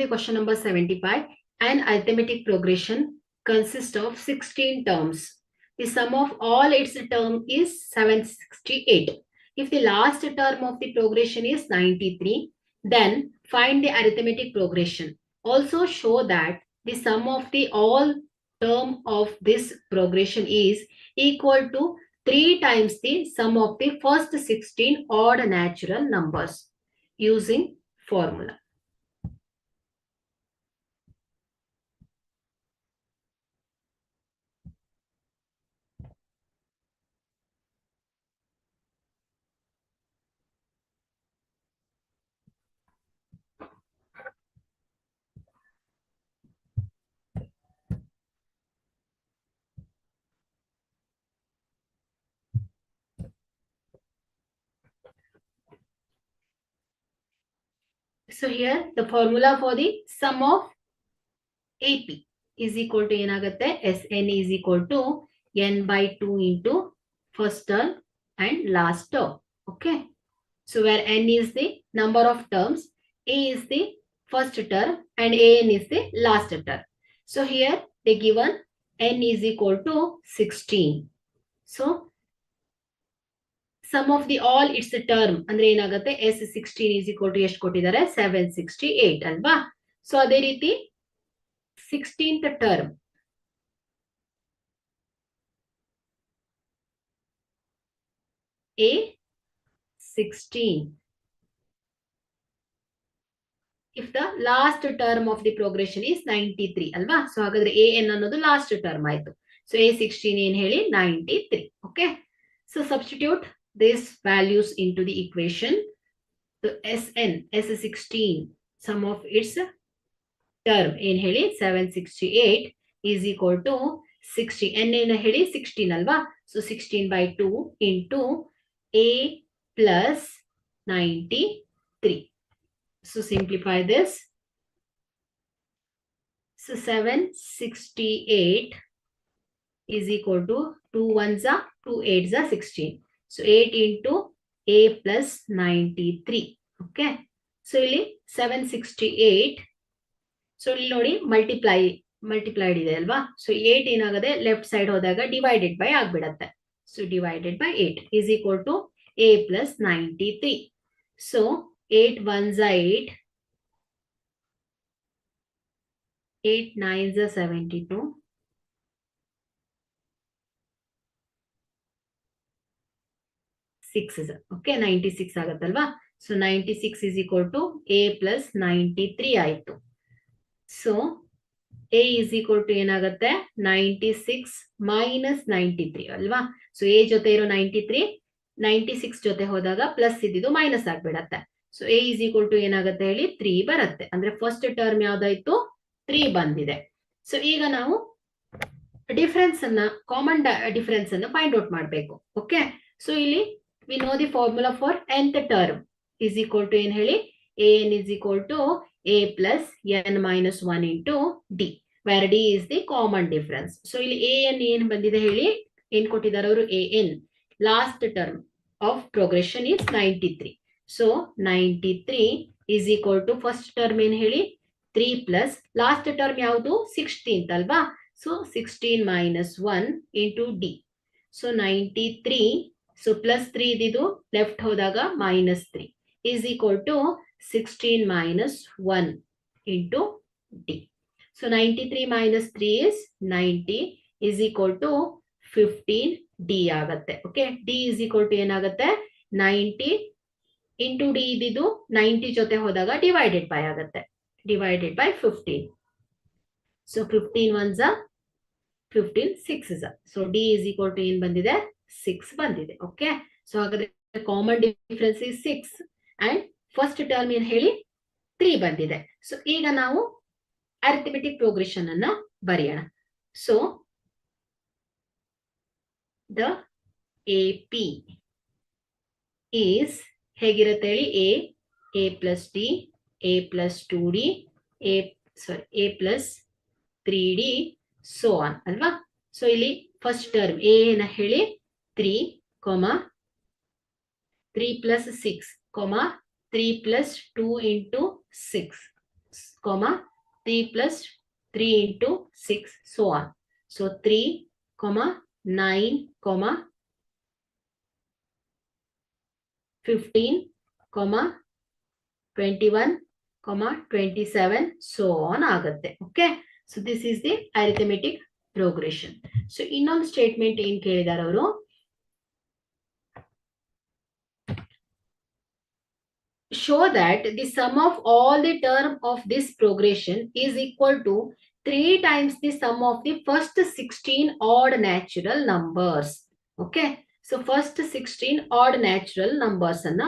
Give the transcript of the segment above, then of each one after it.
Question number 75. An arithmetic progression consists of 16 terms. The sum of all its term is 768. If the last term of the progression is 93, then find the arithmetic progression. Also show that the sum of the all term of this progression is equal to 3 times the sum of the first 16 odd natural numbers using formula. So here the formula for the sum of AP is equal to ಏನಾಗುತ್ತೆ Sn is equal to n by 2 into first term and last term. Okay. So where n is the number of terms, A is the first term and An is the last term. So here they given n is equal to 16. So sum of the all its term ಅಂದ್ರೆ ಏನಾಗುತ್ತೆ S16 is equal to ಎಷ್ಟು ಕೊಟ್ಟಿದ್ದಾರೆ 768 ಅಲ್ವಾ. So ಅದೇ ರೀತಿ 16th term A16 if the last term of the progression is 93 ಅಲ್ವಾ. So ಹಾಗಾದ್ರೆ an ಅನ್ನೋದು ಲಾಸ್ಟ್ ಟರ್ಮ್ ಆಯ್ತು. ಸೊ A16 ಏನ್ ಹೇಳಿ 93. Okay. So substitute these values into the equation. So Sn S16 sum of its term ಏನ್ ಹೇಳಿ 768 is equal to 60. n ಏನ ಹೇಳಿ 16 ಅಲ್ವಾ. So 16 by 2 into A plus 93. So simplify this. So 768 is equal to 2 ones are 2 8s are 16. So 8 into A plus 93. Okay. So ಇಲ್ಲಿ 768. So ಇಲ್ಲಿ ನೋಡಿ multiplied ಇದೆ ಅಲ್ವಾ. ಸೊ 8 ಏನಾಗದೆ ಲೆಫ್ಟ್ ಸೈಡ್ ಹೋದಾಗ divided by ಆಗ್ಬಿಡತ್ತೆ. So divided by 8 is equal to A plus 93. So 8 ones are 8. 8 9s are 72. 6 is okay 96 ಆಗತ್ತಲ್ವಾ. So 96 is equal to A plus 93 ಆಯ್ತು. So A is equal to ಏನಾಗುತ್ತೆ 96 minus 93 ಅಲ್ವಾ. So A ಜೊತೆ ಇರೋ 93 96 ಜೊತೆ ಹೋದಾಗ plus ಇದ್ದಿದ್ದು ಮೈನಸ್ ಆಗ್ಬಿಡತ್ತೆ. So A is equal to ಏನಾಗುತ್ತೆ ಹೇಳಿ 3 ಬರುತ್ತೆ. ಅಂದ್ರೆ ಫಸ್ಟ್ ಟರ್ಮ್ ಯಾವ್ದಾಯ್ತು 3 ಬಂದಿದೆ. ಸೊ ಈಗ ನಾವು ಡಿಫರೆನ್ಸ್ ಅನ್ನ ಕಾಮನ್ ಡಿಫರೆನ್ಸ್ ಅನ್ನ ಫೈಂಡ್ ಔಟ್ ಮಾಡಬೇಕು. ಓಕೆ. ಸೊ ಇಲ್ಲಿ we know the formula for nth term is equal to ಏನ್ ಹೇಳಿ an is equal to a plus n minus 1 into d where d is the common difference. So ಇಲ್ಲಿ an ಏನ್ ಬಂದಿದೆ ಹೇಳಿ ಏನ್ ಕೊಟ್ಟಿದ್ದಾರೆ ಅವರು an last term of progression is 93. So 93 is equal to first term ಏನ್ ಹೇಳಿ 3 plus last term ಯಾವುದು 16th ಅಲ್ವಾ. So 16 minus 1 into d. So 93. So plus 3 ಇದಿದು left ಹೋದಾಗ minus 3 is equal to 16 minus 1 into d. So 93 minus 3 is 90 is equal to 15 d ಆಗತ್ತೆ. Okay. d is equal to ಏನಾಗುತ್ತೆ 90 into d ಇದಿದು 90 ಜೊತೆ ಹೋದಾಗ divided by ಆಗತ್ತೆ. Divided by 15. So 15 ones are 15 6s are. So d is equal to ಏನ್ ಬಂದಿದೆ 6 ಬಂದಿದೆ. Okay. So ಹಾಗಾದ್ರೆ common difference is 6 and first term ಏನ್ ಹೇಳಿ 3 ಬಂದಿದೆ. ಸೊ ಈಗ ನಾವು ಅರಿಥಮೆಟಿಕ್ ಪ್ರೋಗ್ರೆಷನ್ ಅನ್ನ ಬರೆಯೋಣ. ಸೊ ದ AP ಈಸ್ ಹೇಗಿರುತ್ತೆ ಹೇಳಿ a plus d a plus 2d a plus 3d so on ಅಲ್ವಾ. ಸೊ ಇಲ್ಲಿ ಫಸ್ಟ್ ಟರ್ಮ್ a ನ ಹೇಳಿ 3, 3 plus 6, 3 plus 2 into 6. 3 plus 3 into 6, so on. So 3, 9, 15, 21, 27, so on ಆಗುತ್ತೆ. Okay, so this is the arithmetic progression. So ಇನ್ನೊಂದು statement ಏನ್ ಕೇಳಿದಾರೆ ಅವರು, show that the sum of all the term of this progression is equal to 3 times the sum of the first 16 odd natural numbers. Okay, so first 16 odd natural numbers ಅನ್ನ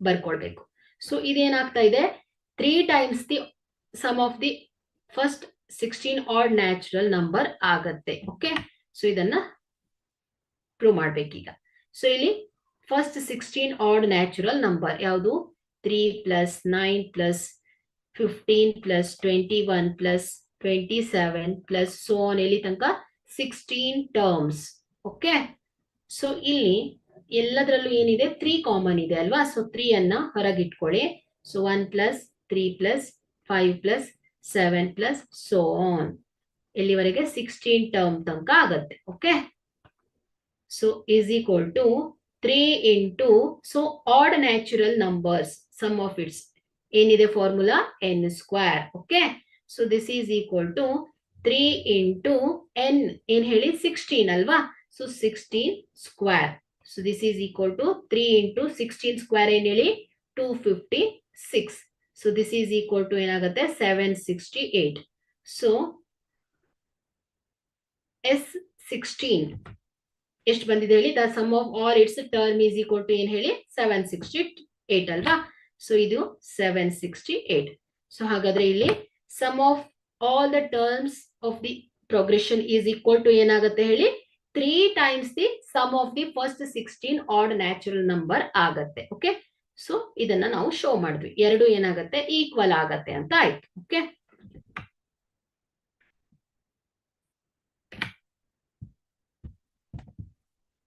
ಬರ್ಕೊಳ್ಬೇಕು. So ಇದೇನಾಗ್ತಾ ಇದೆ, 3 times the sum of the first 16 odd natural number ಆಗತ್ತೆ. Okay, so ಇದನ್ನ prove ಮಾಡ್ಬೇಕೀಗ. So ಇಲ್ಲಿ first 16 odd natural number ಯಾವುದು, 3 plus 9 plus 15 plus 21 plus 27 plus so on, ಇಲ್ಲಿ ತನಕ 16 terms. Okay, so ಇಲ್ಲಿ ಎಲ್ಲದರಲ್ಲೂ ಏನಿದೆ, 3 ಕಾಮನ್ ಇದೆ ಅಲ್ವಾ. ಸೊ 3 ಅನ್ನ ಹೊರಗಿಟ್ಕೊಳ್ಳಿ. So 1 plus 3 plus 5 plus 7 plus so on, ಎಲ್ಲಿವರೆಗೆ 16 ಟರ್ಮ್ ತನಕ ಆಗತ್ತೆ. Okay, so is equal to 3 into, so odd natural numbers, sum of its ಏನಿದೆ formula, n square. Okay, so this is equal to 3 into n ಏನ್ ಹೇಳಿ, 16 ಅಲ್ವಾ. So 16 square. So this is equal to 3 into 16 square ಏನ್ ಹೇಳಿ, 256. So this is equal to ಏನಾಗುತ್ತೆ, 768. So S16 ಎಷ್ಟು ಬಂದಿದೆ ಹೇಳಿ, the sum of all its term is equal to ಏನ್ ಹೇಳಿ, 768 ಅಲ್ವಾ. ಸೊ ಇದು 768. ಸೊ ಹಾಗಾದ್ರೆ ಇಲ್ಲಿ sum of all the terms of the progression is equal to ಏನಾಗುತ್ತೆ ಹೇಳಿ, 3 times the sum of the first 16 odd natural number ಆಗತ್ತೆ. Okay, so ಇದನ್ನ ನಾವು ಶೋ ಮಾಡಿದ್ವಿ, ಎರಡು ಏನಾಗುತ್ತೆ, ಈಕ್ವಲ್ ಆಗತ್ತೆ ಅಂತ ಆಯ್ತು. ಓಕೆ,